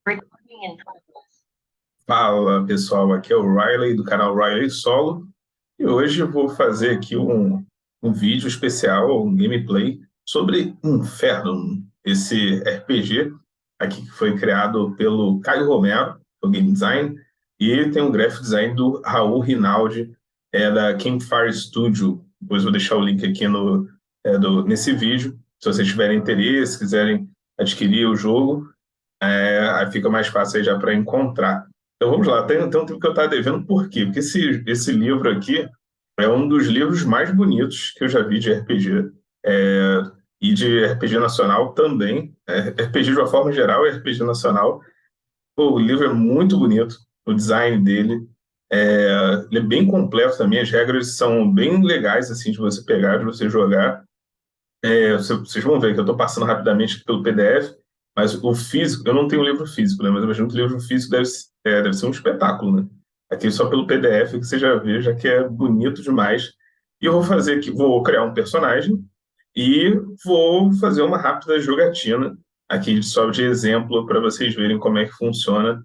Recording in progress. Fala pessoal, aqui é o Riley do canal Riley Solo e hoje eu vou fazer aqui um vídeo especial, um gameplay sobre Infernum, esse RPG aqui que foi criado pelo Caio Romero, o game design, e tem um graphic design do Raul Rinaldi, da Campfire Studio. Depois eu vou deixar o link aqui nesse vídeo, se vocês tiverem interesse, quiserem adquirir o jogo. Aí fica mais fácil aí já para encontrar. Então vamos lá, tem um tempo que eu estava devendo, por quê? Porque esse livro aqui é um dos livros mais bonitos que eu já vi de RPG, e de RPG nacional também. RPG de uma forma geral e RPG nacional. Pô, o livro é muito bonito, o design dele. Ele é bem completo também, as regras são bem legais assim de você pegar, de você jogar. Vocês vão ver que eu estou passando rapidamente aqui pelo PDF, mas o físico, eu não tenho um livro físico, né? Mas eu imagino que o livro físico deve ser um espetáculo, né? Aqui só pelo PDF que você já vê, já que é bonito demais. E eu vou fazer aqui, vou criar um personagem e vou fazer uma rápida jogatina aqui só de exemplo para vocês verem como é que funciona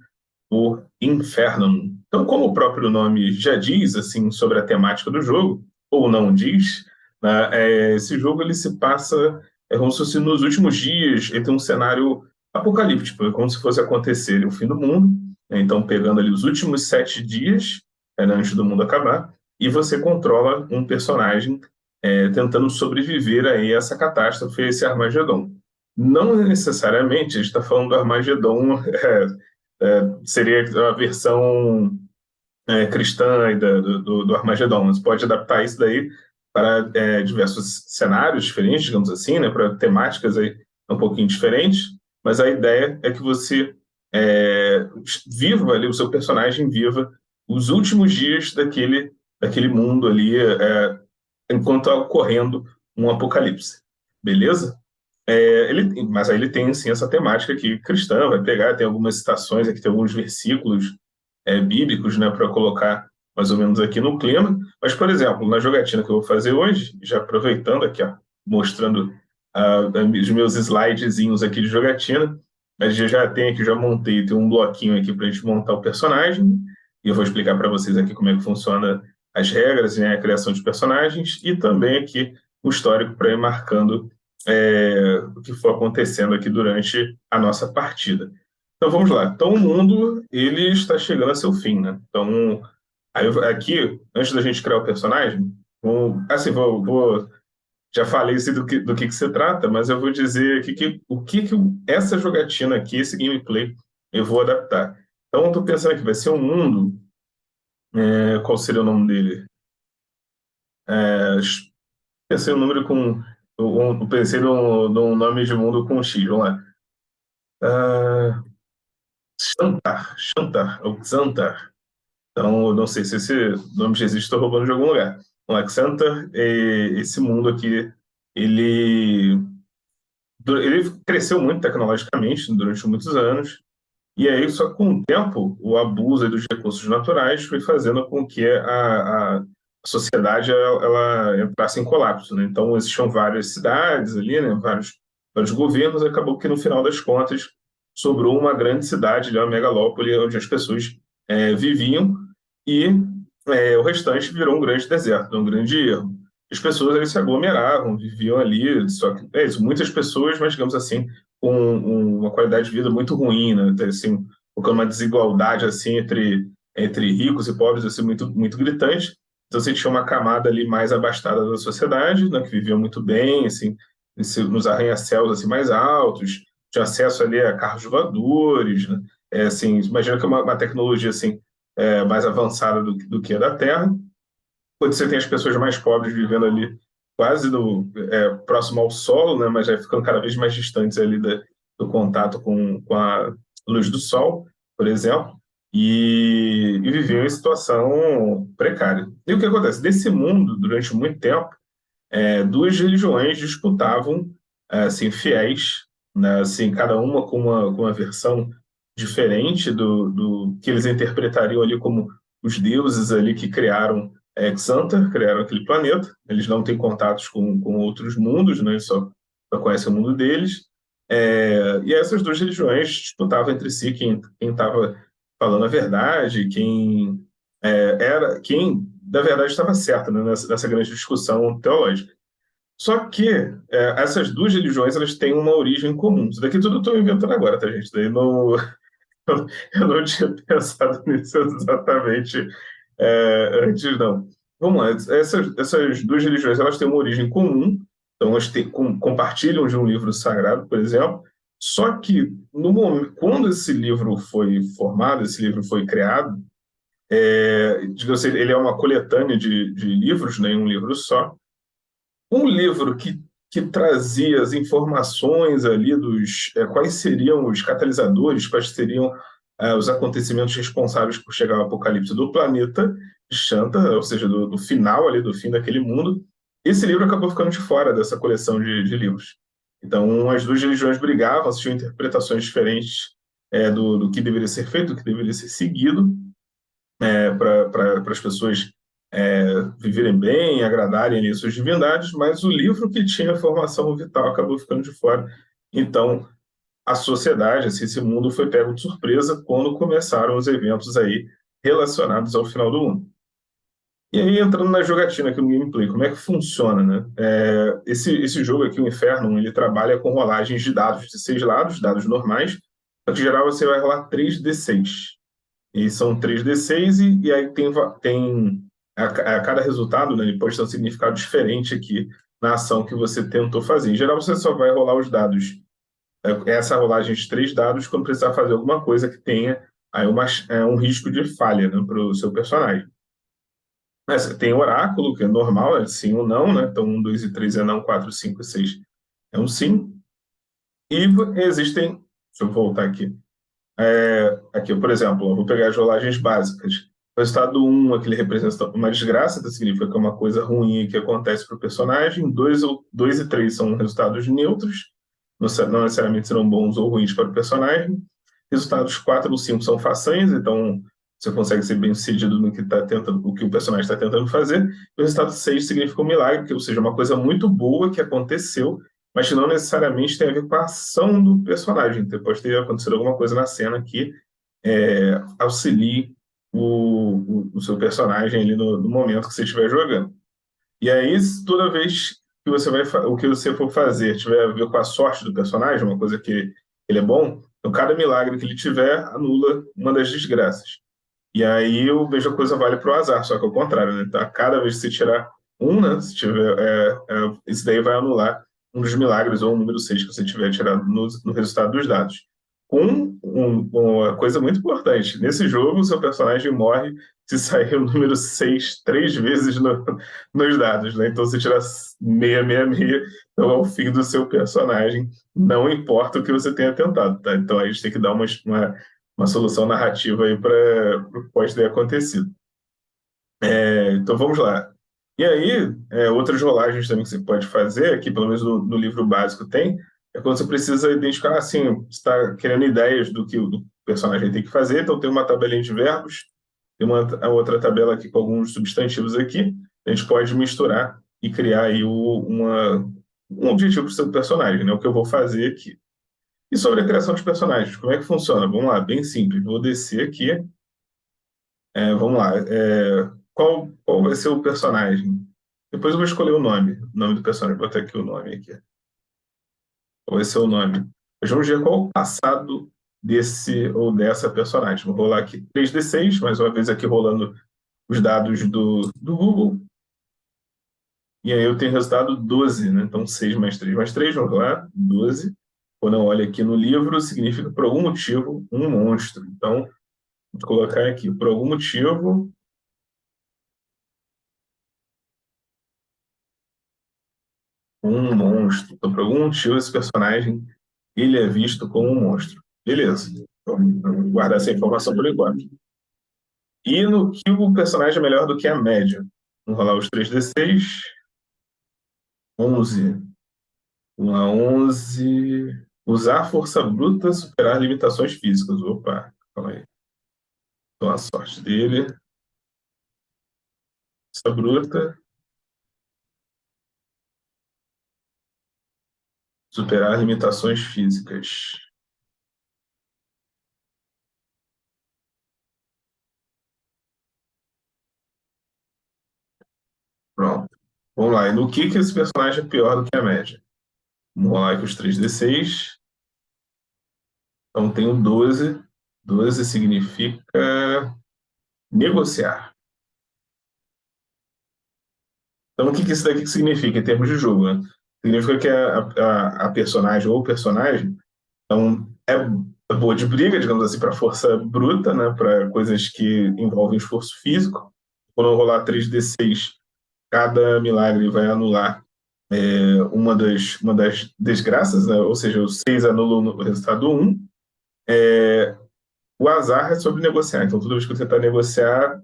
o Infernum. Então, como o próprio nome já diz assim sobre a temática do jogo, ou não diz, né, esse jogo ele se passa como se fosse nos últimos dias, ele tem um cenário apocalíptico, é como se fosse acontecer o fim do mundo, né? Então pegando ali os últimos 7 dias, antes do mundo acabar, e você controla um personagem tentando sobreviver aí a essa catástrofe, esse Armagedon. Não necessariamente a gente está falando do Armagedon seria a versão cristã do Armagedon. Você pode adaptar isso daí para diversos cenários diferentes, digamos assim, né, para temáticas aí um pouquinho diferentes, mas a ideia é que você viva ali, o seu personagem viva os últimos dias daquele mundo ali, enquanto está ocorrendo um apocalipse. Beleza? Mas aí ele tem sim essa temática aqui cristã, vai pegar, tem algumas citações aqui, tem alguns versículos bíblicos, né, para colocar mais ou menos aqui no clima. Mas, por exemplo, na jogatina que eu vou fazer hoje, já aproveitando aqui, ó, mostrando os meus slidezinhos aqui de jogatina, a gente já tem aqui, já montei, tem um bloquinho aqui para a gente montar o personagem, e eu vou explicar para vocês aqui como é que funciona as regras, né, a criação de personagens, e também aqui o histórico para ir marcando o que for acontecendo aqui durante a nossa partida. Então vamos lá. Então o mundo ele está chegando a seu fim, né? Então aqui antes da gente criar o personagem, assim já falei assim, do que se trata, mas eu vou dizer aqui que essa jogatina aqui, esse gameplay, eu vou adaptar. Então eu estou pensando aqui vai ser um mundo. Qual seria o nome dele? É, pensei um número com pensei num nome de mundo com X. Vamos lá. Ah, Xantar, ou Xantar. Então, eu não sei se esse nome já existe, estou roubando de algum lugar. O Xantar, esse mundo aqui, ele, ele cresceu muito tecnologicamente durante muitos anos, e aí, só com o tempo, o abuso aí dos recursos naturais foi fazendo com que a sociedade ela entrasse em colapso, né? Então, existiam várias cidades ali, né? Vários governos, e acabou que, no final das contas, sobrou uma grande cidade, ali, uma megalópole, onde as pessoas viviam, e o restante virou um grande deserto, um grande erro. As pessoas ali se aglomeravam, viviam ali, só que, isso, muitas pessoas, mas, digamos assim, com uma qualidade de vida muito ruim, né? Então, assim, uma desigualdade assim entre ricos e pobres assim muito gritante. Então você tinha uma camada ali mais abastada da sociedade, né, que vivia muito bem, assim, nos arranha-céus assim mais altos, tinha acesso ali a carros voadores, né? Assim, imagina que é uma tecnologia assim mais avançada do que a da Terra. Quando você tem as pessoas mais pobres vivendo ali quase próximo ao solo, né, mas já ficando cada vez mais distantes ali do contato com a luz do sol, por exemplo, e viviam em situação precária. E o que acontece? Desse mundo, durante muito tempo, duas religiões disputavam assim, fiéis, né, assim, cada uma com uma versão diferente do que eles interpretariam ali como os deuses ali que criaram Xantar, criaram aquele planeta. Eles não têm contatos com outros mundos, né, só conhecem o mundo deles. E essas duas religiões disputavam entre si quem estava falando a verdade, quem, na verdade, estava certo, né, nessa grande discussão teológica. Só que essas duas religiões elas têm uma origem comum. Isso daqui tudo eu estou inventando agora, tá, gente? Daí não, eu não tinha pensado nisso exatamente antes, não. Vamos lá. Essas duas religiões elas têm uma origem comum, então elas compartilham de um livro sagrado, por exemplo. Só que no momento, quando esse livro foi formado, esse livro foi criado, digamos assim, ele é uma coletânea de livros, né, em um livro só. Um livro que trazia as informações ali dos quais seriam os catalisadores, quais seriam os acontecimentos responsáveis por chegar ao apocalipse do planeta de Shanta, ou seja, do final ali, do fim daquele mundo. Esse livro acabou ficando de fora dessa coleção de livros. Então, as duas religiões brigavam, tinham interpretações diferentes do que deveria ser feito, do que deveria ser seguido, para as pessoas viverem bem, agradarem ali suas divindades, mas o livro que tinha a formação vital acabou ficando de fora. Então, a sociedade, assim, esse mundo foi pego de surpresa quando começaram os eventos aí relacionados ao final do mundo. E aí, entrando na jogatina aqui no gameplay, como é que funciona, né? Esse jogo aqui, o Inferno, ele trabalha com rolagens de dados de 6 lados, dados normais, só que, em geral, você vai rolar 3d6. E são 3d6 e aí tem a cada resultado, né, ele pode ter um significado diferente aqui na ação que você tentou fazer. Em geral, você só vai rolar os dados, essa rolagem de 3 dados, quando precisar fazer alguma coisa que tenha aí um risco de falha, né, para o seu personagem. Mas tem oráculo, que é normal, é sim ou não, né? Então, 1, 2 e 3 é não, 4, 5 e 6 é um sim. E existem, deixa eu voltar aqui. Aqui, por exemplo, eu vou pegar as rolagens básicas. O resultado 1 é que ele representa uma desgraça, que significa que é uma coisa ruim que acontece para o personagem. 2 e 3 são resultados neutros, não necessariamente serão bons ou ruins para o personagem. Resultados 4 ou 5 são façanhas, então você consegue ser bem sucedido no que tá tentando, o que o personagem está tentando fazer. E o resultado 6 significa um milagre, ou seja, uma coisa muito boa que aconteceu, mas que não necessariamente tem a ver com a ação do personagem. Então, pode ter acontecido alguma coisa na cena que auxilie o seu personagem ali no momento que você estiver jogando. E aí, toda vez que o que você for fazer tiver a ver com a sorte do personagem, uma coisa que ele é bom, então cada milagre que ele tiver anula uma das desgraças. E aí eu vejo a coisa vale para o azar, só que ao contrário, né? Então, a cada vez que você tirar um, né? Se tiver, isso daí vai anular um dos milagres ou o número 6 que você tiver tirado no resultado dos dados. Uma coisa muito importante: nesse jogo, o seu personagem morre se sair o número 6 3 vezes nos dados, né? Então, se tirar 666, então é o fim do seu personagem, não importa o que você tenha tentado, tá? Então, a gente tem que dar uma solução narrativa aí para o que pode ter acontecido. Então vamos lá. E aí, outras rolagens também que você pode fazer, aqui pelo menos no livro básico tem, é quando você precisa identificar, assim, você está querendo ideias do que o personagem tem que fazer, então tem uma tabelinha de verbos, tem a outra tabela aqui com alguns substantivos aqui, a gente pode misturar e criar aí um objetivo para o seu personagem, né? O que eu vou fazer aqui. E sobre a criação de personagens, como é que funciona? Vamos lá, bem simples. Vou descer aqui. Vamos lá. Qual vai ser o personagem? Depois eu vou escolher o nome do personagem. Vou botar aqui o nome aqui. Qual vai ser o nome? Mas vamos ver qual o passado desse ou dessa personagem. Vou rolar aqui 3d6, mais uma vez aqui rolando os dados do Google. E aí eu tenho resultado 12, né? Então 6 mais 3 mais 3, vamos lá, 12. Quando eu olho aqui no livro, significa por algum motivo um monstro. Então, vou colocar aqui, por algum motivo, um monstro. Então, por algum motivo, esse personagem ele é visto como um monstro. Beleza. Então, vamos guardar essa informação por enquanto. E no que o personagem é melhor do que a média? Vamos rolar os 3d6. 11. 1 a 11. Usar força bruta, superar limitações físicas. Opa, calma aí. Então, a sorte dele. Força bruta. Superar limitações físicas. Pronto. Vamos lá. E no que esse personagem é pior do que a média? Vamos lá com os 3d6. Então tem o 12. 12 significa negociar. Então o que isso daqui significa em termos de jogo, né? Significa que a personagem ou o personagem então, é boa de briga, digamos assim, para força bruta, né? Para coisas que envolvem esforço físico. Quando eu rolar 3d6, cada milagre vai anular uma das desgraças, né? Ou seja, o 6 anula o resultado do 1. O azar é sobre negociar. Então, toda vez que você tentar negociar,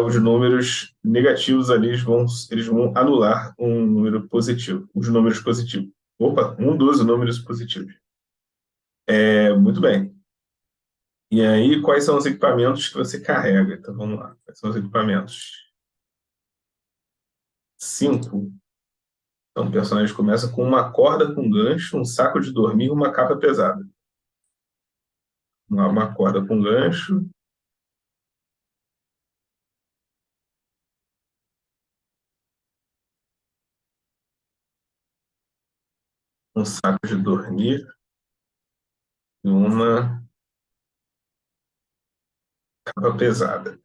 os números negativos ali eles vão anular um número positivo, os números positivos. Opa, um dos números positivos. Muito bem. E aí, quais são os equipamentos que você carrega? Então, vamos lá. Quais são os equipamentos? 5. Então, o personagem começa com uma corda com gancho, um saco de dormir e uma capa pesada. Uma corda com gancho, um saco de dormir e uma capa pesada.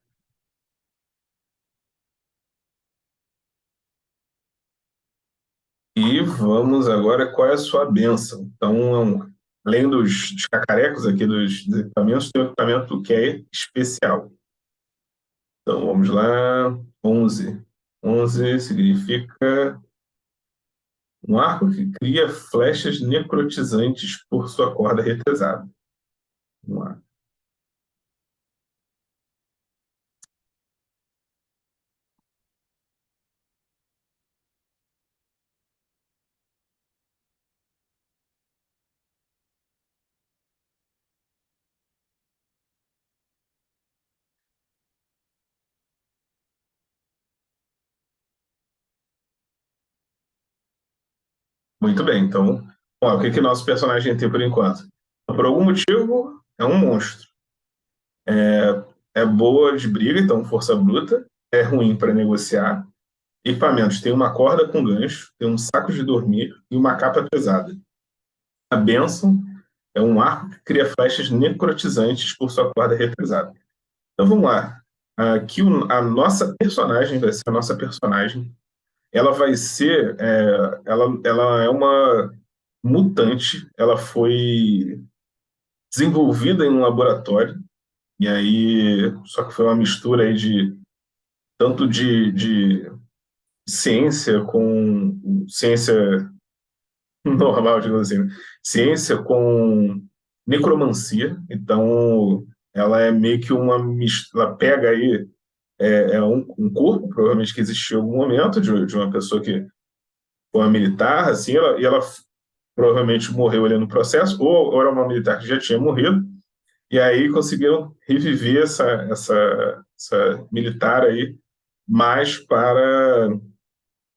E vamos agora, qual é a sua bênção? Então, além dos cacarecos aqui dos equipamentos, tem um equipamento que é especial. Então, vamos lá. 11. 11 significa um arco que cria flechas necrotizantes por sua corda retesada. Vamos lá. Muito bem, então, ó, o que nosso personagem tem por enquanto? Por algum motivo, é um monstro. É boa de briga, então força bruta. É ruim para negociar. Equipamentos: tem uma corda com gancho, tem um saco de dormir e uma capa pesada. A bênção é um arco que cria flechas necrotizantes por sua corda retesada. Então vamos lá. Aqui a nossa personagem vai ser a nossa personagem. Ela vai ser. Ela é uma mutante. Ela foi desenvolvida em um laboratório. E aí. Só que foi uma mistura aí de. Tanto de ciência com. Ciência normal, digamos assim, né? Ciência com necromancia. Então, ela é meio que ela pega aí um corpo, provavelmente que existiu em algum momento, de uma pessoa que foi uma militar, assim, e ela provavelmente morreu ali no processo, ou era uma militar que já tinha morrido, e aí conseguiram reviver essa militar aí, mais para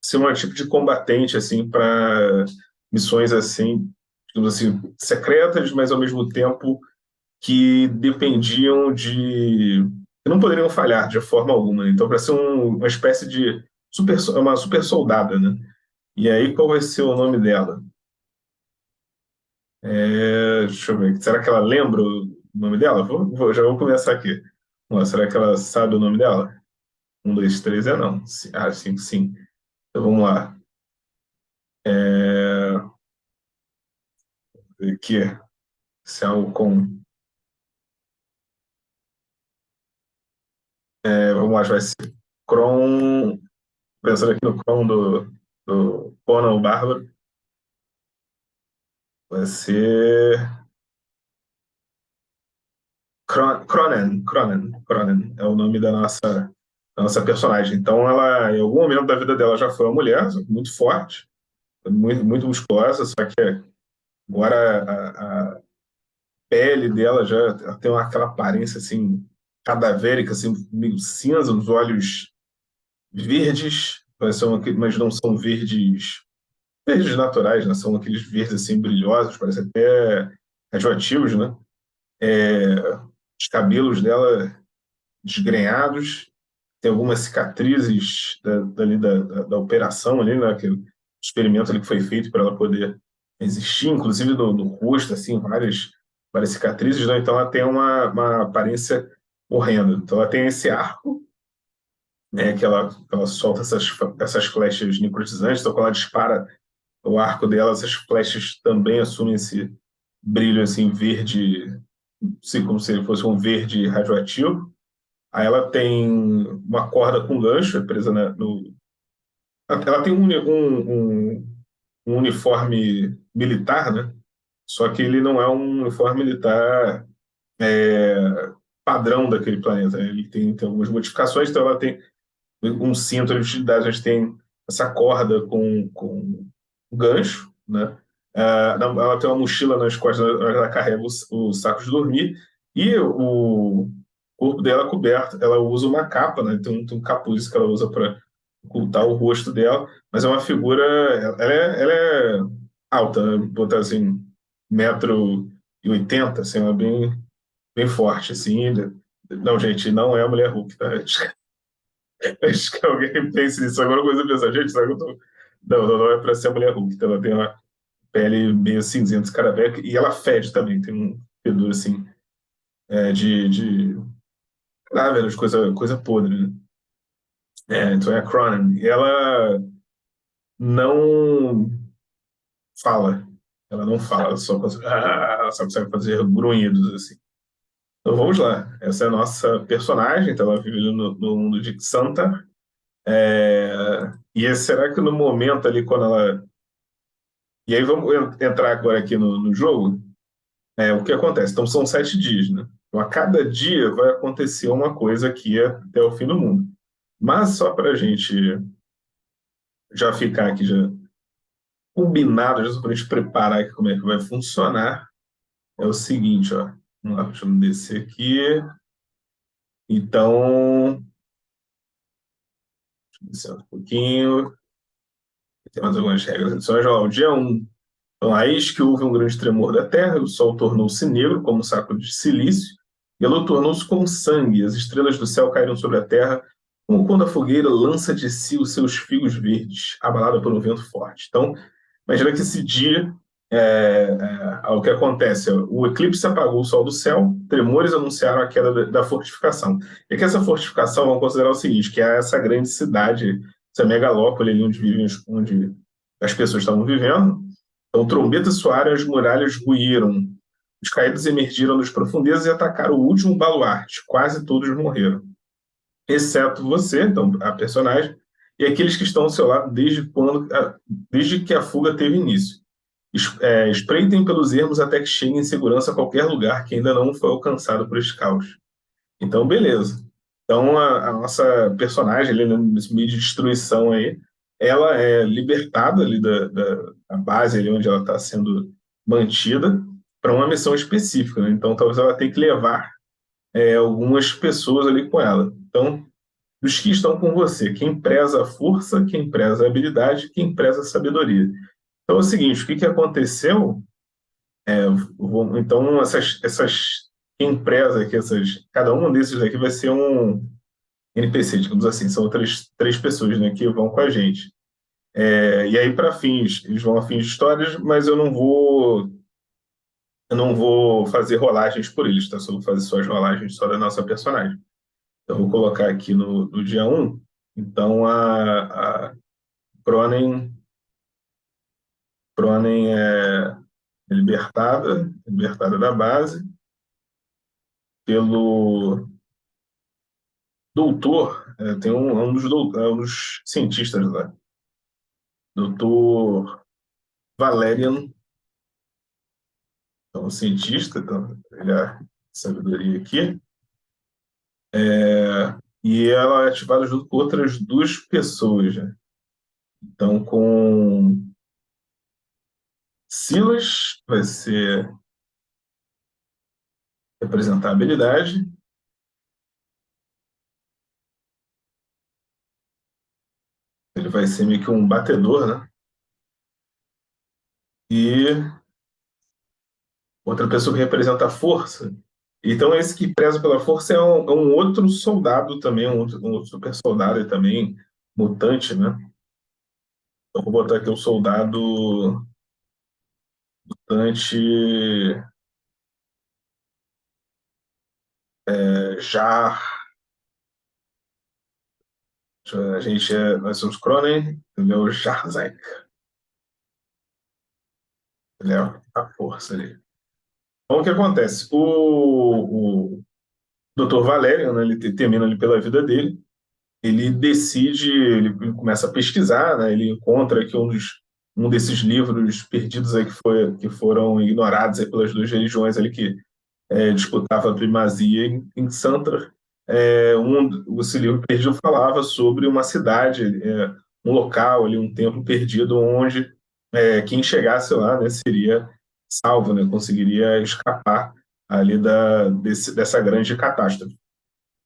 ser um tipo de combatente, assim, para missões, assim, digamos assim, secretas, mas ao mesmo tempo que dependiam que não poderiam falhar de forma alguma, né? Então, para ser uma espécie de uma super soldada, né? E aí, qual vai ser o nome dela? Deixa eu ver. Será que ela lembra o nome dela? Já vou começar aqui. Será que ela sabe o nome dela? Um, dois, três, não. Sim, sim. Então vamos lá. Aqui, se é algo com. Vamos lá, vai ser Kron. Pensando aqui no Kron do Conan o Bárbaro. Vai ser Cronen é o nome da nossa personagem. Então, ela, em algum momento da vida dela, já foi uma mulher muito forte, muito, muito musculosa, só que agora a pele dela já ela tem aquela aparência assim, cadavérica, assim, meio cinza, os olhos verdes, mas não são verdes verdes naturais, né? São aqueles verdes assim brilhosos, parecem até radioativos, né? Os cabelos dela desgrenhados, tem algumas cicatrizes da operação ali, né? Aquele experimento ali que foi feito para ela poder existir, inclusive no rosto, assim, várias cicatrizes, né? Então ela tem uma aparência horrenda. Então ela tem esse arco, né? Que ela solta essas flechas necrotizantes, então quando ela dispara o arco dela, essas flechas também assumem esse brilho assim verde, assim, como se fosse um verde radioativo. Aí ela tem uma corda com gancho presa no. Ela tem um uniforme militar, né? Só que ele não é um uniforme militar padrão daquele planeta, né? Ele tem algumas modificações, então ela tem um cinto de utilidade, a gente tem essa corda com gancho, né? Ela tem uma mochila nas costas, ela carrega o saco de dormir e o corpo dela é coberto. Ela usa uma capa, né? Tem um capuz que ela usa para ocultar o rosto dela, mas é uma figura. Ela é alta, né? Botar assim, 1,80 m, assim, ela é bem forte, assim. Não, gente, não é a mulher Hulk, tá? Acho que alguém pense nisso. Agora coisa a pensar, gente, será que eu tô. Não é pra ser a mulher Hulk. Então ela tem uma pele meio cinzenta, escaravelha, e ela fede também. Tem um fedor assim, de cadáver, de coisa podre, né? Então é a Cronin. E ela não fala. Ela não fala, ela só consegue fazer grunhidos assim. Então vamos lá. Essa é a nossa personagem. Então ela vive no mundo de Xanta. E será que no momento ali, quando ela. E aí vamos entrar agora aqui no jogo. O que acontece? Então são 7 dias, né? Então a cada dia vai acontecer uma coisa aqui até o fim do mundo. Mas só para a gente já ficar aqui já combinado, já para a gente preparar aqui como é que vai funcionar, é o seguinte, ó. Vamos lá, deixa eu descer aqui. Então, deixa eu descer um pouquinho. Tem mais algumas regras adicionais. Ó, o dia 1. Então, eis que houve um grande tremor da terra, o sol tornou-se negro como um saco de silício, e a lua tornou-se como sangue, as estrelas do céu caíram sobre a terra, como quando a fogueira lança de si os seus figos verdes, abalada por um vento forte. Então, imagina que esse dia, o que acontece? O eclipse apagou o sol do céu, tremores anunciaram a queda da fortificação. E que essa fortificação, vamos considerar o seguinte, que é essa grande cidade, essa megalópole ali onde as pessoas estavam vivendo. Então, trombetas soaram, as muralhas ruíram. Os caídos emergiram das profundezas e atacaram o último baluarte. Quase todos morreram, exceto você, então a personagem, e aqueles que estão ao seu lado desde que a fuga teve início. Espreitem pelos ermos até que cheguem em segurança a qualquer lugar que ainda não foi alcançado por esse caos. Então, beleza. Então, a nossa personagem ali, né, nesse meio de destruição aí, ela é libertada ali da base ali onde ela está sendo mantida para uma missão específica, né? Então, talvez ela tenha que levar algumas pessoas ali com ela. Então, dos que estão com você, quem preza a força, quem preza a habilidade, quem preza a sabedoria. Então, é o seguinte, o que aconteceu então, quem preza aqui, cada um desses daqui vai ser um NPC, digamos assim, são três pessoas, né, que vão com a gente. E aí, para fins, eles vão a fins de histórias, mas eu não vou fazer rolagens por eles, tá? Só vou fazer só as rolagens só da nossa personagem. Então, eu vou colocar aqui no dia 1. Então, a Cronen é libertada da base pelo doutor, tem um dos cientistas lá, doutor Valerian, então, um cientista, então, vou pegar sabedoria aqui, e ela é ativada junto com outras duas pessoas, né? Então, com Silas, vai ser representar a habilidade, ele vai ser meio que um batedor, né? e outra pessoa que representa a força. Então, esse que preza pela força é um outro soldado também, um outro super soldado e também mutante, né? Então, vou botar aqui o soldado mutante Jar. Nós somos Cronen, ele é o Jarzak, ele é a força ali. Então, o que acontece? O Dr. Valerian, né, ele termina ali pela vida dele, ele começa a pesquisar, né, ele encontra aqui um desses livros perdidos aí que foram ignorados aí pelas duas religiões ali que disputava a primazia em Santar. Esse livro perdido falava sobre uma cidade, um local ali, um templo perdido onde quem chegasse lá, né, seria salvo, né, conseguiria escapar ali dessa grande catástrofe.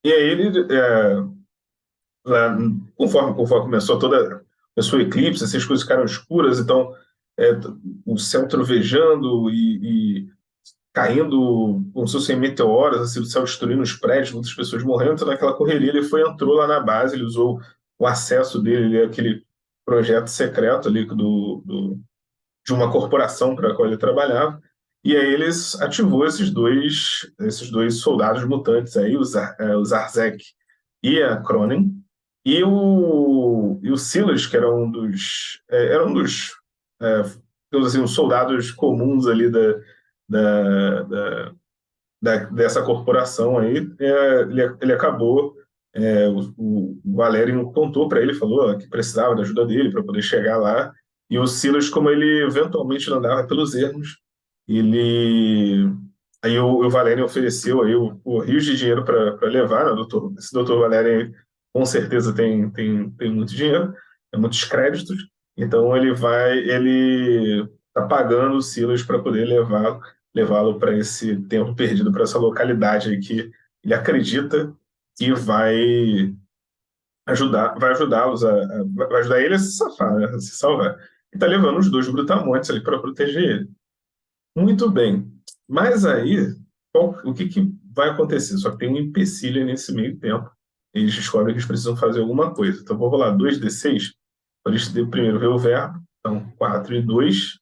E aí lá, conforme começou o eclipse, essas coisas ficaram escuras, então é, o céu trovejando e caindo como se fossem meteoros, assim, o céu destruindo os prédios, muitas pessoas morrendo, então naquela correria ele entrou lá na base, ele usou o acesso dele, aquele projeto secreto ali de uma corporação para a qual ele trabalhava, e aí eles ativou esses dois soldados mutantes aí, o Zarzek e a Cronen, e o Silas, que era um dos digamos assim, os soldados comuns ali da, da, dessa corporação aí, ele acabou. O Valerian contou para ele, falou que precisava da ajuda dele para poder chegar lá. E o Silas, como ele eventualmente andava pelos ermos, ele. Aí o Valerian ofereceu aí o rios de dinheiro para levar, né, doutor? Esse doutor Valerian com certeza tem muito dinheiro, tem muitos créditos, então ele está pagando o Silas para poder levá-lo para esse tempo perdido, para essa localidade aí que ele acredita que vai ajudá-los vai ajudar ele a se safar, né, a se salvar. E está levando os dois brutamontes ali para proteger ele. Muito bem. Mas aí, o que vai acontecer? Só que tem um empecilho nesse meio tempo. Eles descobrem que eles precisam fazer alguma coisa. Então, vou rolar 2d6 para eles primeiro ver o verbo. Então, 4 e 2.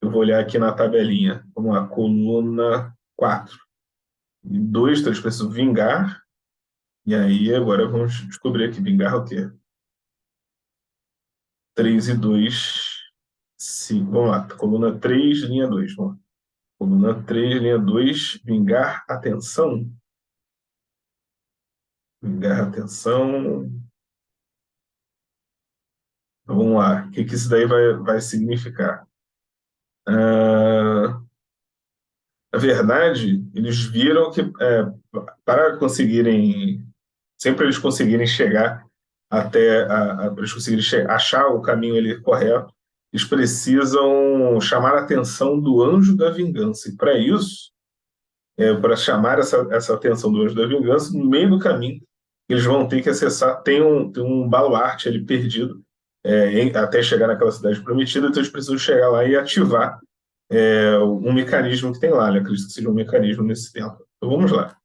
Eu vou olhar aqui na tabelinha. Vamos lá, coluna 4 e 2, então eles precisam vingar. E aí, agora vamos descobrir aqui. Vingar o quê? 3 e 2. Sim, vamos lá. Coluna 3, linha 2. Vamos lá. Coluna 3, linha 2. Vingar atenção. Vingar atenção. Vamos lá. O que isso daí vai significar? Ah, na verdade, eles viram que para conseguirem sempre eles conseguirem chegar para eles conseguirem achar o caminho ali correto, eles precisam chamar a atenção do anjo da vingança. E para isso, para chamar essa atenção do anjo da vingança, no meio do caminho, eles vão ter que acessar, tem um baluarte ali perdido, até chegar naquela cidade prometida, então eles precisam chegar lá e ativar um mecanismo que tem lá, né? Acredito que seja um mecanismo nesse tempo. Então vamos lá.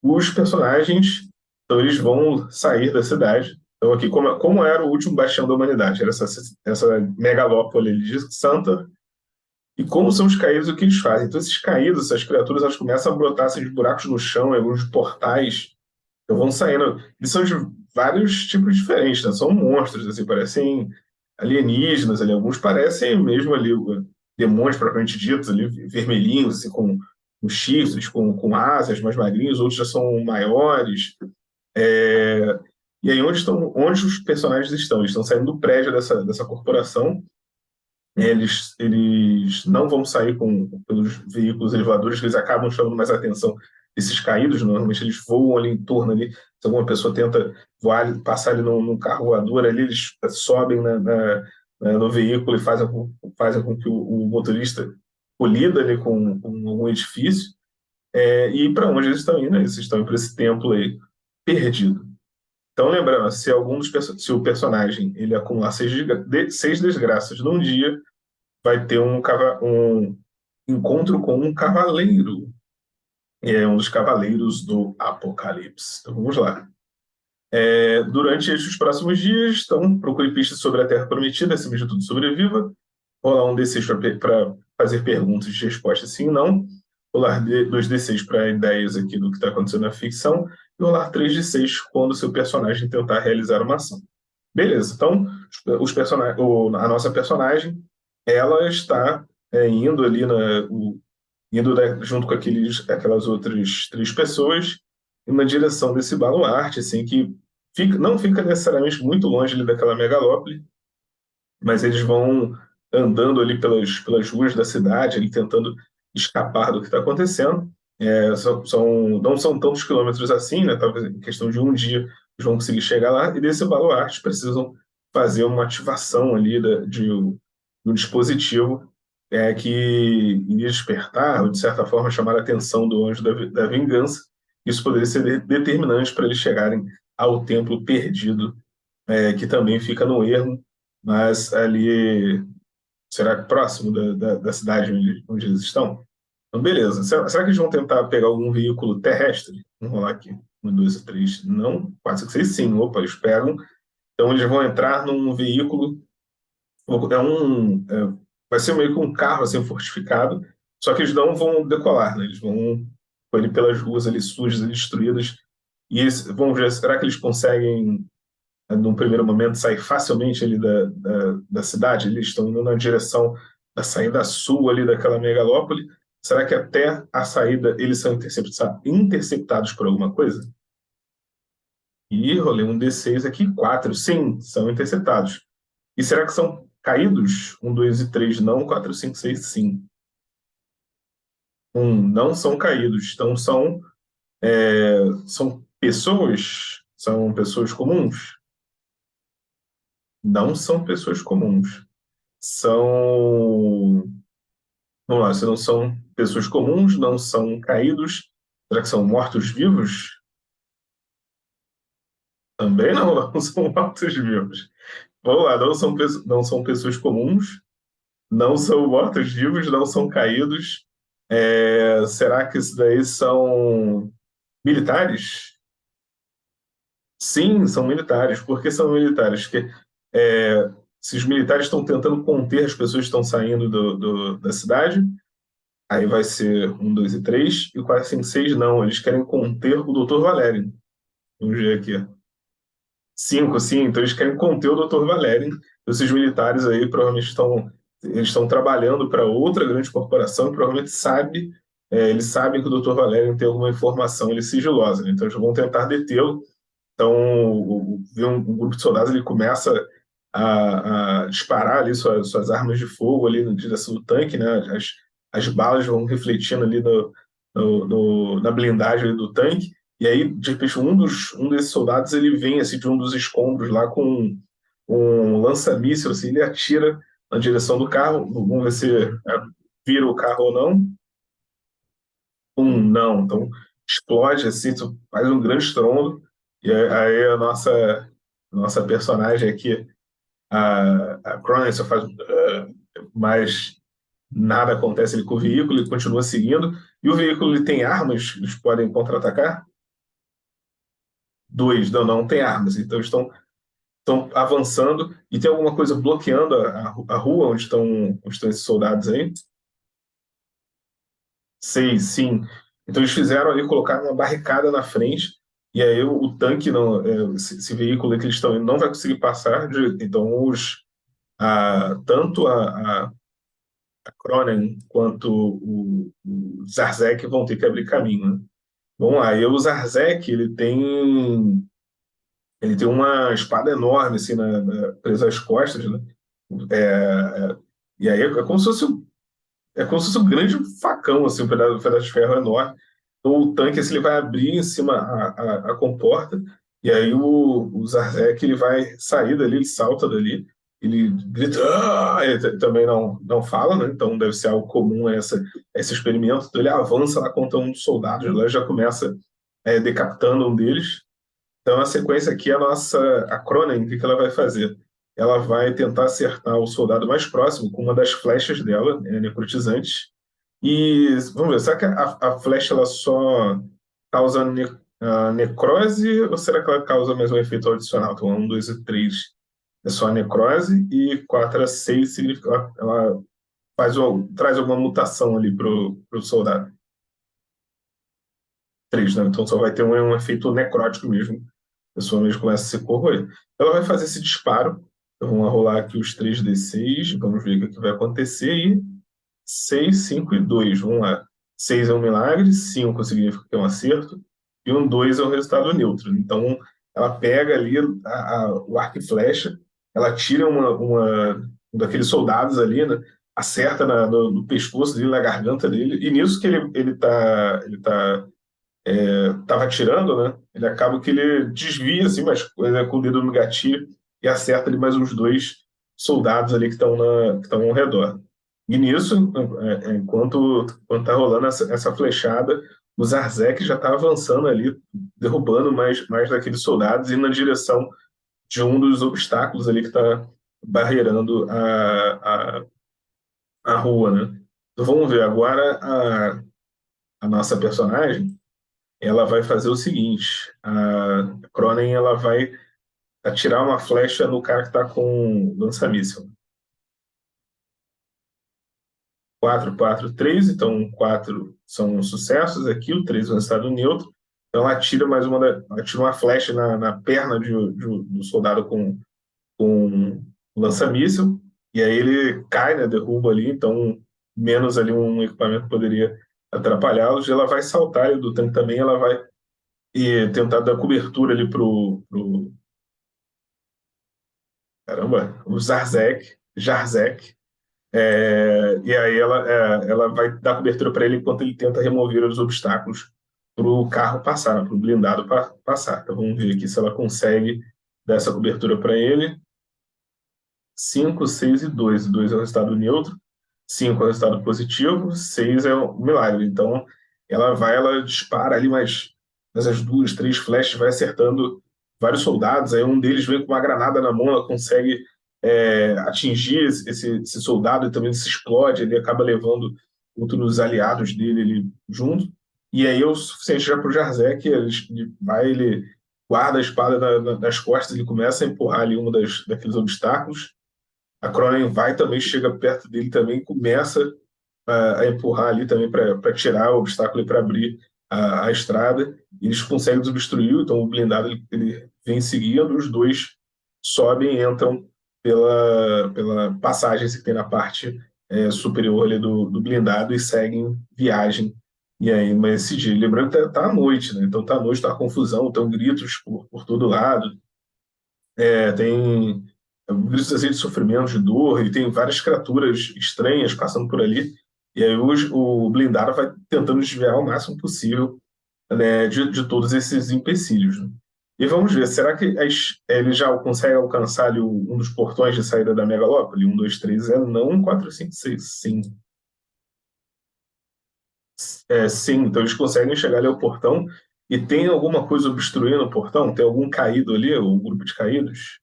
Os personagens, então eles vão sair da cidade. Então aqui, como era o último bastião da humanidade? Era essa megalópole de Santa. E como são os caídos, o que eles fazem? Então esses caídos, essas criaturas, elas começam a brotar assim, de buracos no chão, em alguns portais. Então vão saindo. Eles são de vários tipos diferentes, né? São monstros, assim, parecem alienígenas ali. Alguns parecem mesmo ali demônios propriamente ditos, ali, vermelhinhos, assim, com chifres, com asas mais magrinhos, outros já são maiores. E aí onde os personagens estão? Eles estão saindo do prédio dessa corporação. Eles não vão sair pelos veículos elevadores, que eles acabam chamando mais atenção desses caídos. Normalmente eles voam ali em torno ali. Se alguma pessoa tenta voar, passar ali num carro voador ali, eles sobem no veículo e fazem com que o motorista colida ali com algum edifício. E para onde eles estão indo? Eles estão indo para esse templo aí perdido. Então, lembrando, se o personagem ele acumular seis desgraças num dia, vai ter um encontro com um cavaleiro. E é um dos cavaleiros do Apocalipse. Então vamos lá. Durante estes próximos dias, então, procure pistas sobre a Terra Prometida, acima de tudo sobreviva. Rolar um D6 para fazer perguntas de resposta sim e não. Rolar dois D6 para ideias aqui do que está acontecendo na ficção. E rolar 3 D6 quando o seu personagem tentar realizar uma ação. Beleza, então a nossa personagem, ela está indo ali junto com aquelas outras 3 pessoas na direção desse baluarte, assim, que não fica necessariamente muito longe ali daquela megalópole, mas eles vão andando ali pelas ruas da cidade, ali, tentando escapar do que está acontecendo. Não são tantos quilômetros assim, né? Talvez em questão de um dia eles vão conseguir chegar lá, e desse baluarte precisam fazer uma ativação ali de um dispositivo que iria despertar, ou de certa forma chamar a atenção do anjo da vingança. Isso poderia ser determinante para eles chegarem ao templo perdido, que também fica no ermo, mas ali será que próximo da cidade onde eles estão? Então, beleza. Será que eles vão tentar pegar algum veículo terrestre? Vamos rolar aqui. Um, dois, três. Não. Quatro, cinco, seis, sim. Opa, eles pegam. Então, eles vão entrar num veículo. Vai ser meio que um carro assim, fortificado. Só que eles não vão decolar, né? Eles vão com ele pelas ruas ali sujas e destruídas. E vamos ver, será que eles conseguem num primeiro momento, sair facilmente ali da cidade? Eles estão indo na direção da saída sul ali daquela megalópole. Será que até a saída eles são interceptados por alguma coisa? E rolei um D6 aqui, 4. Sim, são interceptados. E será que são caídos? 1, 2 e 3 não, 4, 5, 6 sim. Não são caídos. Então são pessoas? São pessoas comuns? Não são pessoas comuns. São. Vamos lá, se não são pessoas comuns, não são caídos, será que são mortos-vivos? Também não, não são mortos-vivos. Vamos lá, não são pessoas comuns, não são mortos-vivos, não são caídos. Será que isso daí são militares? Sim, são militares. Por que são militares? Porque se os militares estão tentando conter as pessoas que estão saindo da cidade, aí vai ser 1, 2 e 3. E o 4, 5, 6 não. Eles querem conter o Dr. Valério. Vamos ver aqui. 5, sim. Então eles querem conter o Dr. Valério. Esses militares aí provavelmente estão trabalhando para outra grande corporação e provavelmente eles sabem que o Dr. Valério tem alguma informação sigilosa, né? Então eles vão tentar detê-lo. Então um grupo de soldados ele começa a disparar ali suas armas de fogo ali na direção do tanque, né? As balas vão refletindo ali na blindagem ali do tanque, e aí, de repente, um desses soldados ele vem assim, de um dos escombros lá com um lança-míssil, assim, ele atira na direção do carro. Vamos ver se vira o carro ou não. Não. Então, explode assim, faz um grande estrondo, e aí a nossa personagem aqui, a Cronin, só faz. Mas nada acontece ali com o veículo, ele continua seguindo. E o veículo ele tem armas, eles podem contra-atacar? 2, não tem armas. Então estão avançando e tem alguma coisa bloqueando a rua onde estão esses soldados aí? 6, sim. Então eles fizeram ali, colocaram uma barricada na frente, e aí o tanque, não, esse veículo que eles estão indo, não vai conseguir passar. Então tanto a Cronen quanto o Zarzek vão ter que abrir caminho, né? Vamos lá, e o Zarzek, ele tem uma espada enorme, assim, presa às costas, né? E aí é como se fosse um grande facão, assim, um pedaço de ferro enorme. Então, o tanque, assim, ele vai abrir em cima a comporta, e aí o Zarzek, ele vai sair dali, ele salta dali, ele grita, "Ah!" Ele também não fala, né? Então deve ser algo comum esse experimento. Então ele avança lá contra um dos soldados, lá já começa decapitando um deles. Então, a sequência aqui, a Cronen, o que ela vai fazer? ela vai tentar acertar o soldado mais próximo com uma das flechas dela, necrotizantes. E vamos ver, será que a flecha ela só causa a necrose ou será que ela causa mais um efeito adicional? Então, 1, 2 e 3 é só a necrose e 4 a 6 significa ela traz alguma mutação ali pro soldado. 3, né? Então só vai ter um efeito necrótico mesmo. A pessoa mesmo começa a se corroer. Ela vai fazer esse disparo. Então vamos rolar aqui os 3d6. Vamos ver o que vai acontecer. E 6, 5 e 2. Vamos lá. 6 é um milagre, 5 significa que é um acerto, e um 2 é um resultado neutro. Então ela pega ali o arco e flecha, ela tira um daqueles soldados ali, né? Acerta no pescoço dele, na garganta dele, e nisso que ele tá tava atirando, né? Ele acaba que ele desvia, assim, mas com o dedo no gatilho e acerta ali mais uns dois soldados ali que estão ao redor. E nisso, enquanto tá rolando essa flechada, o Zarzek já tá avançando ali, derrubando mais daqueles soldados e indo na direção de um dos obstáculos ali que está barreirando a rua, né? Então vamos ver agora a nossa personagem ela vai fazer o seguinte: a Cronen ela vai atirar uma flecha no cara que está com lança-míssil. 4, 4, 3, então 4 são sucessos aqui, o 3 é um estado neutro. Então ela atira atira uma flecha na perna do soldado com lança-míssil, e aí ele cai, né, derruba ali, então menos ali um equipamento poderia atrapalhá-los. Ela vai saltar ali do tanque também, ela vai tentar dar cobertura ali pro caramba, o Jarzek, e aí ela vai dar cobertura para ele enquanto ele tenta remover os obstáculos para o carro passar, para o blindado passar. Então vamos ver aqui se ela consegue dar essa cobertura para ele. 5, 6 e 2. 2 é o resultado neutro, 5 é o resultado positivo, 6 é o milagre. Então ela dispara ali mais as duas, três flechas, vai acertando vários soldados. Aí um deles vem com uma granada na mão, ela consegue atingir esse soldado e também se explode. Ele acaba levando outros aliados dele ali junto. E aí é o suficiente já para o Jarzek, ele guarda a espada nas costas, ele começa a empurrar ali daqueles obstáculos. A Cronen vai também, chega perto dele também, começa a empurrar ali também para tirar o obstáculo e para abrir a estrada. Eles conseguem desobstruir, então o blindado ele vem seguindo, os dois sobem e entram pela passagem que tem na parte superior ali do blindado e seguem viagem. E aí, mas esse dia, lembrando que tá à noite, né? Então tá à noite, tá confusão, estão gritos por todo lado, tem gritos assim, de sofrimento, de dor, e tem várias criaturas estranhas passando por ali. E aí o blindado vai tentando desviar o máximo possível, né, de todos esses empecilhos. Né? E vamos ver, será que ele já consegue alcançar ali um dos portões de saída da megalópole? Um, dois, três, é não, quatro, cinco, seis, sim. Sim, então eles conseguem chegar ali ao portão e tem alguma coisa obstruindo o portão? Tem algum caído ali, o grupo de caídos?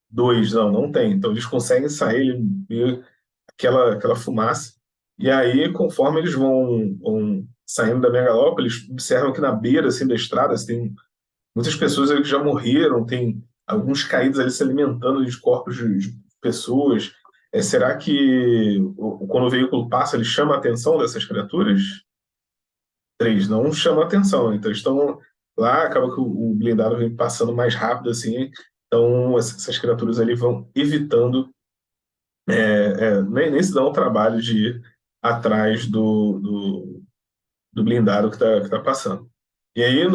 Dois, não tem. Então eles conseguem sair, ele vê aquela fumaça. E aí, conforme eles vão saindo da megalópole, eles observam que na beira assim, da estrada tem muitas pessoas ali que já morreram, tem alguns caídos ali se alimentando de corpos de pessoas. Será que quando o veículo passa, ele chama a atenção dessas criaturas? Três, não chama a atenção. Então eles estão lá, acaba que o blindado vem passando mais rápido assim. Então essas criaturas ali vão evitando nem se dá o trabalho de ir atrás do blindado que tá passando. E aí,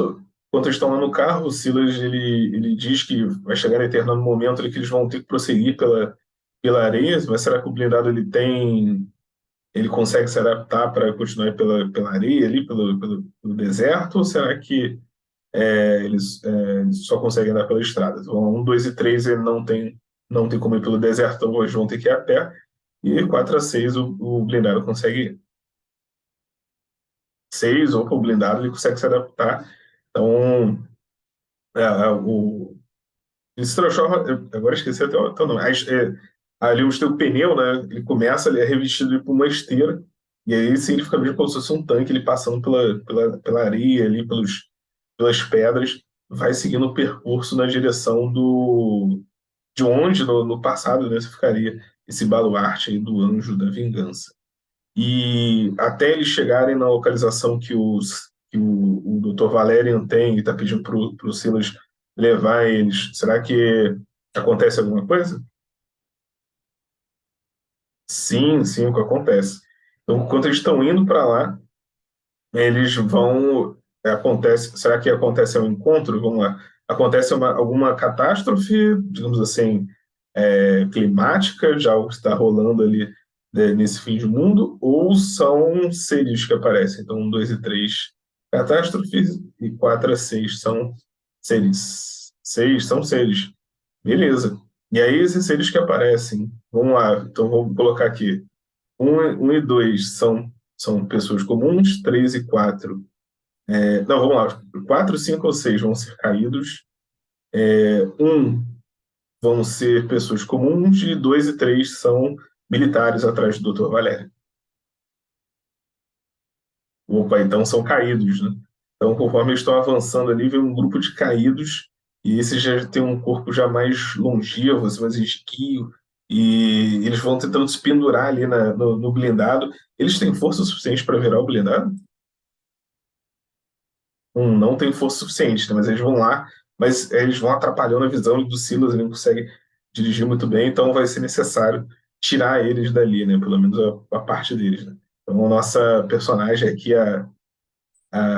quando eles estão lá no carro, o Silas ele diz que vai chegar em determinado momento ali que eles vão ter que prosseguir pela areia, mas será que o blindado ele consegue se adaptar para continuar pela areia ali, pelo deserto, ou será que eles só conseguem andar pela estrada? Então, 1, 2 e 3 ele não tem como ir pelo deserto, então hoje vão ter que ir a pé. E 4 a 6 o blindado consegue 6 ou o blindado ele consegue se adaptar. Então, o Ele se transforma. Agora esqueci até o nome. Ali onde tem o pneu, né? Ele começa, ele é revestido por uma esteira, e aí sim ele fica mesmo como se fosse um tanque, ele passando pela areia ali, pelas pedras, vai seguindo o percurso na direção de onde no passado, né, se ficaria esse baluarte aí do Anjo da Vingança. E até eles chegarem na localização que o Dr. Valerian tem e está pedindo para o Silas levar eles, será que acontece alguma coisa? Sim, sim, o que acontece. Então, enquanto eles estão indo para lá, eles vão. Acontece, será que acontece um encontro? Vamos lá. Acontece alguma catástrofe, digamos assim, climática, de algo que está rolando ali, né, nesse fim de mundo, ou são seres que aparecem? Então, um, dois e três, catástrofes, e quatro a seis são seres. Seis são seres. Beleza. E aí, esses seres que aparecem, vamos lá, então vamos colocar aqui. Um e dois são pessoas comuns, três e quatro. Não, vamos lá. Quatro, cinco ou seis vão ser caídos. Um vão ser pessoas comuns e dois e três são militares atrás do Dr. Valério. Opa, então são caídos, né? Então, conforme eles estão avançando ali, vem um grupo de caídos, e esses já tem um corpo já mais longevo, assim, mais esguio, e eles vão tentando se pendurar ali no blindado. Eles têm força suficiente para virar o blindado? Não tem força suficiente, né? Mas eles vão lá, mas eles vão atrapalhando a visão do Silas, ele não consegue dirigir muito bem, então vai ser necessário tirar eles dali, né? Pelo menos a parte deles, né? Então a nossa personagem aqui, a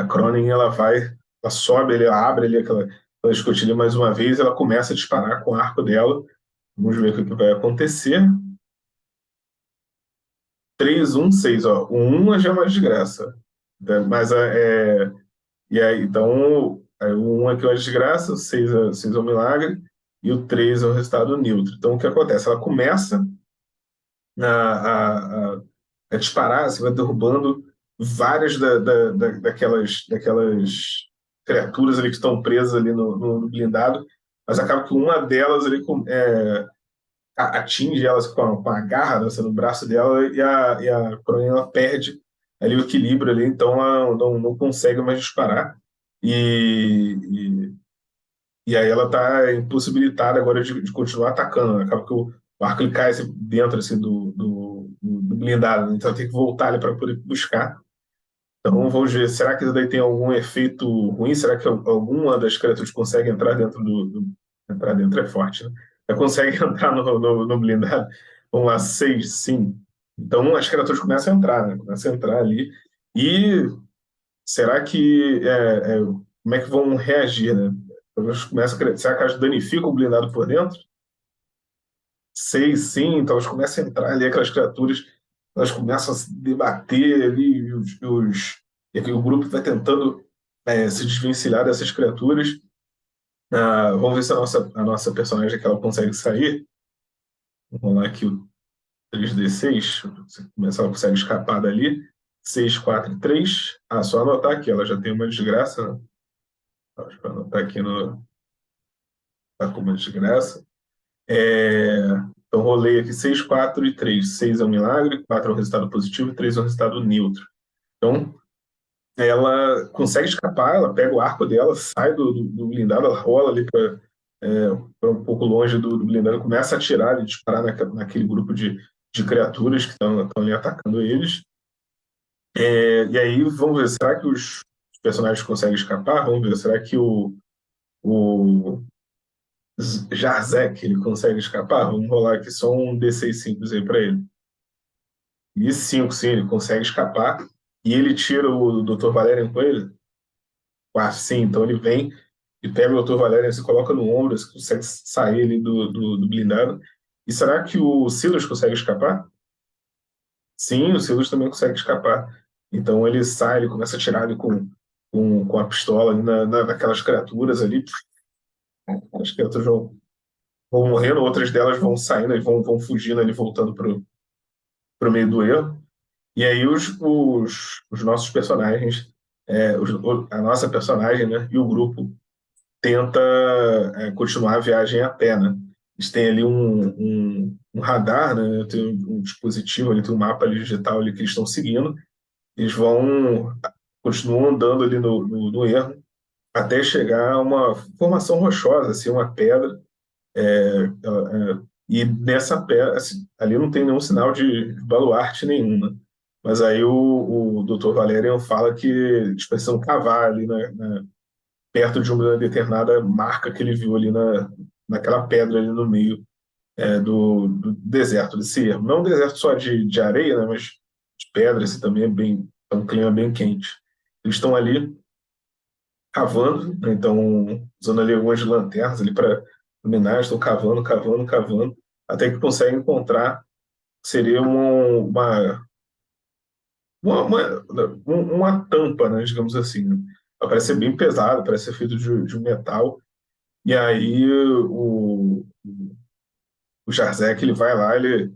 Cronin, ela sobe, ela abre ali aquela escotilha mais uma vez, ela começa a disparar com o arco dela. Vamos ver o que vai acontecer. 3 1 6 ó. O 1 já é uma desgraça. Né? E aí, então, o 1 aqui é uma desgraça, o 6 é um milagre, e o 3 é um resultado neutro. Então, o que acontece? Ela começa a disparar, você vai derrubando várias daquelas criaturas ali que estão presas ali no blindado, mas acaba que uma delas ali atinge elas com a garra, né, no braço dela, e a Cronin, ela perde ali o equilíbrio ali, então ela não consegue mais disparar. E, e aí ela está impossibilitada agora de continuar atacando, né? Acaba que o arco ele cai assim, dentro assim, do blindado, né? Então tem que voltar ali para poder buscar. Então vamos ver, será que isso daí tem algum efeito ruim? Será que alguma das criaturas consegue entrar dentro Entrar dentro é forte, né? Ela consegue entrar no blindado? Vamos lá, seis, sim. Então as criaturas começam a entrar, né? Começam a entrar ali. E será que como é que vão reagir, né? Elas começam será que elas danificam o blindado por dentro? Seis, sim. Então elas começam a entrar ali, aquelas criaturas, elas começam a se debater ali, e aqui o grupo vai tentando se desvencilhar dessas criaturas. Vamos ver se a nossa personagem que ela consegue sair. Vamos lá aqui o 3D6, se ela consegue escapar dali. 6 4 e 3. Só anotar aqui, ela já tem uma desgraça, né? Deixa eu anotar aqui tá com uma desgraça. É, então, rolei aqui 6 4 e 3. 6 é um milagre, 4 é um resultado positivo e 3 é um resultado neutro. Então, ela consegue escapar, ela pega o arco dela, sai do blindado, ela rola ali para um pouco longe do blindado, começa a atirar e disparar naquele grupo de criaturas que estão ali atacando eles. E aí, vamos ver, será que os personagens conseguem escapar? Vamos ver, será que o Jarzek, ele consegue escapar? Vamos rolar aqui só um D6 simples aí para ele. E 5, sim, ele consegue escapar. E ele tira o Dr. Valerian com ele? 4, sim. Então ele vem e pega o Dr. Valerian, se coloca no ombro, você consegue sair ali do blindado. E será que o Silas consegue escapar? Sim, o Silas também consegue escapar. Então ele sai, ele começa a atirar ali com a pistola ali naquelas criaturas ali. As criaturas vão morrendo, outras delas vão saindo, e vão fugindo ali, voltando pro meio do erro. E aí os nossos personagens, a nossa personagem, né, e o grupo tenta continuar a viagem a pé, né? Eles têm ali um radar, né? Tem um dispositivo ali, tem um mapa ali digital ali que eles estão seguindo. Eles continuam andando ali no erro até chegar a uma formação rochosa, assim, uma pedra. E nessa pedra, assim, ali não tem nenhum sinal de baluarte nenhum, né? Mas aí o Dr. Valerian fala que eles precisam cavar ali perto de uma determinada marca que ele viu ali naquela pedra ali no meio do deserto desse ermo. Não um deserto só de areia, né, mas de pedra, assim, também é um clima bem quente. Eles estão ali cavando, né, então usando ali algumas lanternas ali para iluminar, estão cavando, cavando, cavando, até que conseguem encontrar seria uma tampa, né, digamos assim. Né? Parece ser bem pesado, parece ser feito de um metal. E aí o Jarzec ele vai lá, ele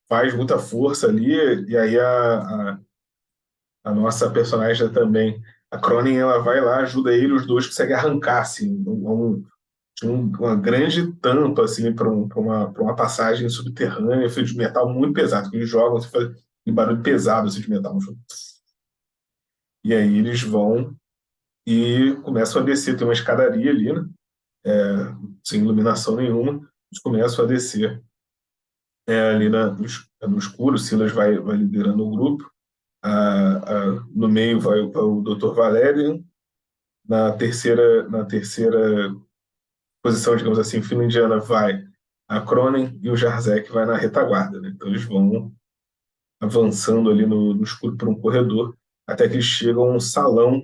faz muita força ali, e aí a nossa personagem também, a Cronin, ela vai lá, ajuda ele, os dois conseguem arrancar assim, uma grande tampa assim, para uma passagem subterrânea, feita de metal muito pesado, que eles jogam, assim, faz um barulho pesado assim, de metal. E aí eles vão e começam a descer, tem uma escadaria ali, né? Sem iluminação nenhuma, eles começam a descer ali no escuro, o Silas vai liderando o grupo, no meio vai o Dr. Valerian, na terceira posição, digamos assim, fila indiana vai a Cronen e o Jarzec vai na retaguarda. Né? Então eles vão avançando ali no escuro por um corredor, até que eles chegam a um salão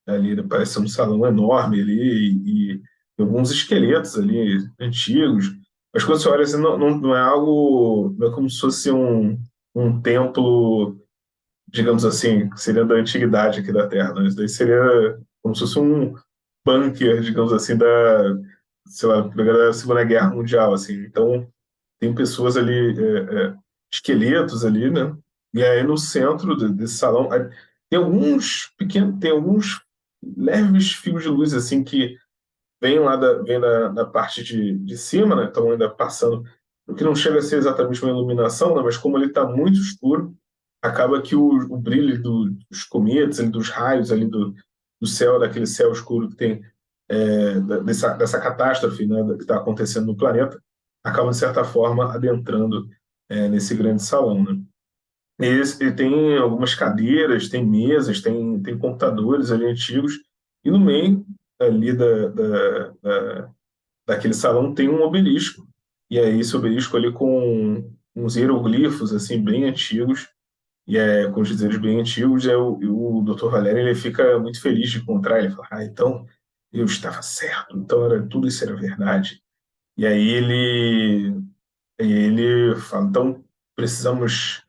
ali, né? Parece ser um salão enorme ali, e alguns esqueletos ali antigos. Mas quando você olha assim, não é algo, não é como se fosse um templo, digamos assim, que seria da antiguidade aqui da Terra. Né? Isso daí seria como se fosse um bunker, digamos assim, sei lá, da Segunda Guerra Mundial, assim. Então, tem pessoas ali, esqueletos ali, né? E aí no centro desse salão tem alguns leves fios de luz assim que vem da parte de cima, né? Estão ainda passando, o que não chega a ser exatamente uma iluminação, né? Mas como ele está muito escuro, acaba que o brilho dos cometas, ali, dos raios ali do céu, daquele céu escuro que tem dessa catástrofe, né, que está acontecendo no planeta, acaba, de certa forma, adentrando nesse grande salão. Né? E tem algumas cadeiras, tem mesas, tem computadores ali antigos, e no meio ali daquele salão tem um obelisco. E aí esse obelisco ali com uns hieroglifos assim bem antigos, com os dizeres bem antigos, o Dr. Valério ele fica muito feliz de encontrar, ele fala, então eu estava certo, então tudo isso era verdade. E aí ele fala, então precisamos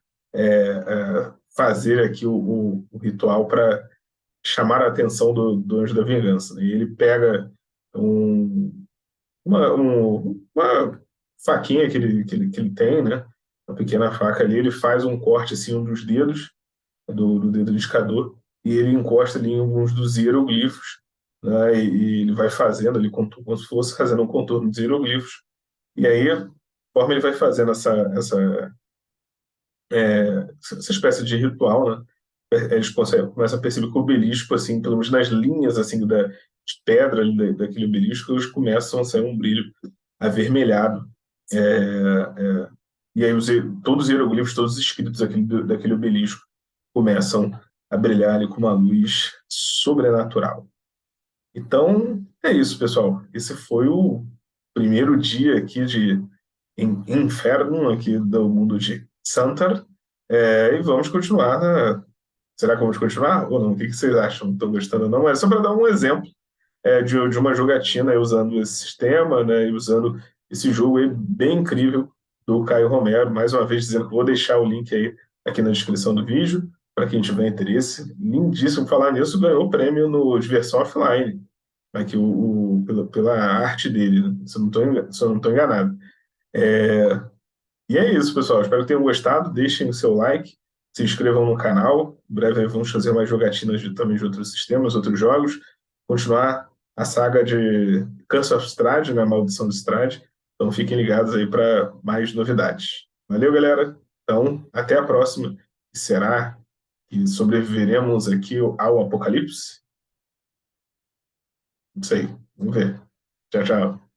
fazer aqui o ritual para chamar a atenção do Anjo da Vingança. Né? E ele pega uma faquinha que ele tem, né? Uma pequena faca ali, ele faz um corte assim, um dos dedos, do dedo indicador, e ele encosta ali em alguns dos hieroglifos, né? E ele vai fazendo ali como se fosse fazendo um contorno dos hieroglifos. E aí, conforme ele vai fazendo essa espécie de ritual, né? Eles começam a perceber que o obelisco, assim, pelo menos nas linhas assim de pedra ali daquele obelisco, eles começam a sair um brilho avermelhado. É, e aí todos os hieroglifos, todos os escritos daquele obelisco começam a brilhar ali com uma luz sobrenatural. Então, é isso, pessoal. Esse foi o primeiro dia aqui de Inferno, aqui do mundo de Santar. E vamos continuar. Né? Será que vamos continuar ou não? O que vocês acham? Estão gostando ou não? É só para dar um exemplo de uma jogatina usando esse sistema, né, e usando esse jogo aí bem incrível do Caio Romero. Mais uma vez dizendo que vou deixar o link aí aqui na descrição do vídeo para quem tiver interesse. Lindíssimo. Falar nisso, ganhou o prêmio no Diversão Offline, aqui pela arte dele, né? Se eu não estou enganado. E é isso, pessoal. Espero que tenham gostado. Deixem o seu like, se inscrevam no canal. Em breve vamos fazer mais jogatinas também de outros sistemas, outros jogos. Continuar a saga de Curse of Strahd, né, Maldição de Strahd. Então fiquem ligados aí para mais novidades. Valeu, galera. Então, até a próxima. Será que sobreviveremos aqui ao apocalipse? Não sei. Vamos ver. Tchau, tchau.